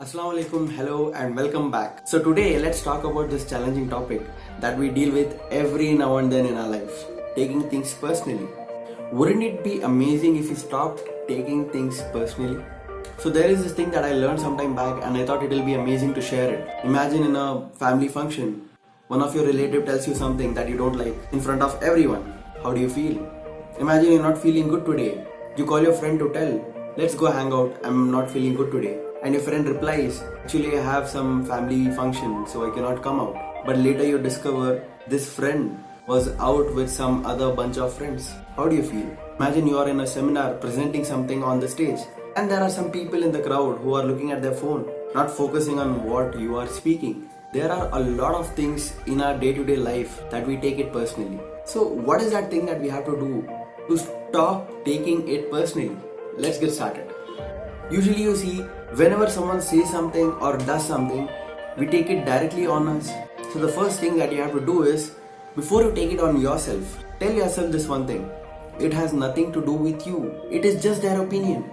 Assalamu alaikum, hello and welcome back. So today let's talk about this challenging topic that we deal with every now and then in our life, taking things personally. Wouldn't it be amazing if we stopped taking things personally? So there is this thing that I learned some time back and I thought it will be amazing to share it. Imagine in a family function, one of your relative tells you something that you don't like in front of everyone. How do you feel? Imagine you're not feeling good today. You call your friend to tell, let's go hang out, I'm not feeling good today. And your friend replies, actually I have some family function so I cannot come out. But later you discover this friend was out with some other bunch of friends. How do you feel? Imagine you are in a seminar presenting something on the stage and there are some people in the crowd who are looking at their phone, not focusing on what you are speaking. There are a lot of things in our day-to-day life that we take it personally. So what is that thing that we have to do to stop taking it personally? Let's get started. Usually you see, whenever someone says something or does something, we take it directly on us. So the first thing that you have to do is, before you take it on yourself, tell yourself this one thing. It has nothing to do with you. It is just their opinion.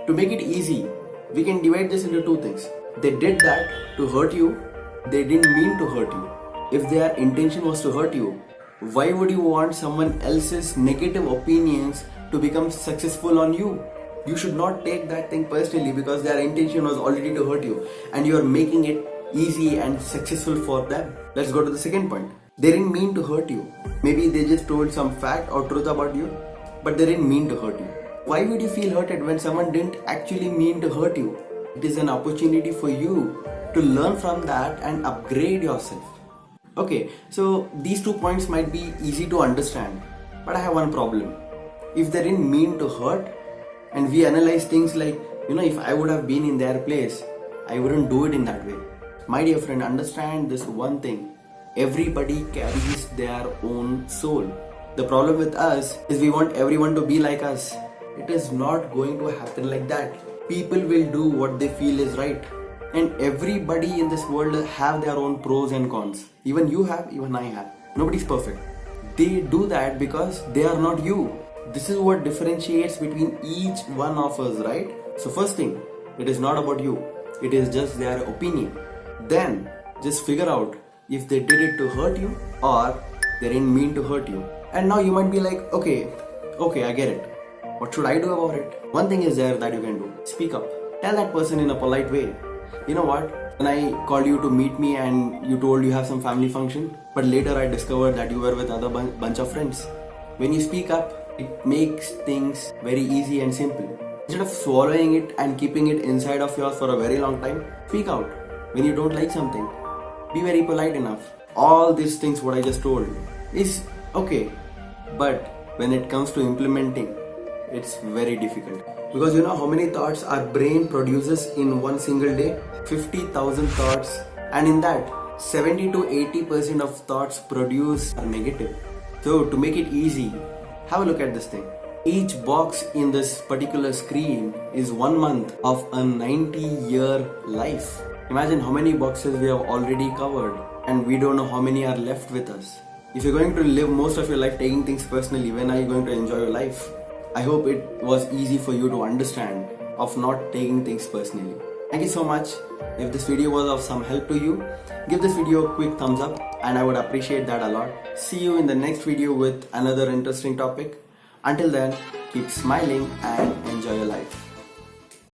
To make it easy, we can divide this into two things. They did that to hurt you. They didn't mean to hurt you. If their intention was to hurt you, why would you want someone else's negative opinions to become successful on you? You should not take that thing personally because their intention was already to hurt you and you are making it easy and successful for them. Let's go to the second point. They didn't mean to hurt you. Maybe they just told some fact or truth about you, but they didn't mean to hurt you. Why would you feel hurted when someone didn't actually mean to hurt you? It is an opportunity for you to learn from that and upgrade yourself. Okay, so these 2 points might be easy to understand, but I have one problem. If they didn't mean to hurt, and we analyze things like, if I would have been in their place, I wouldn't do it in that way. My dear friend, understand this one thing. Everybody carries their own soul. The problem with us is we want everyone to be like us. It is not going to happen like that. People will do what they feel is right. And everybody in this world have their own pros and cons. Even you have, even I have. Nobody's perfect. They do that because they are not you. This is what differentiates between each one of us, right? So first thing, it is not about you. It is just their opinion. Then, just figure out if they did it to hurt you or they didn't mean to hurt you. And now you might be like, okay, I get it. What should I do about it? One thing is there that you can do. Speak up. Tell that person in a polite way. You know what? When I called you to meet me and you told you have some family function, but later I discovered that you were with other bunch of friends. When you speak up, it makes things very easy and simple. Instead of swallowing it and keeping it inside of yours for a very long time, speak out. When you don't like something, be very polite enough. All these things what I just told is okay, but when it comes to implementing, it's very difficult. Because you know how many thoughts our brain produces in one single day? 50,000 thoughts, and in that 70 to 80% of thoughts produced are negative. So to make it easy, have a look at this thing. Each box in this particular screen is 1 month of a 90-year life. Imagine how many boxes we have already covered and we don't know how many are left with us. If you're going to live most of your life taking things personally, when are you going to enjoy your life? I hope it was easy for you to understand of not taking things personally. Thank you so much. If this video was of some help to you, give this video a quick thumbs up and I would appreciate that a lot. See you in the next video with another interesting topic. Until then, keep smiling and enjoy your life.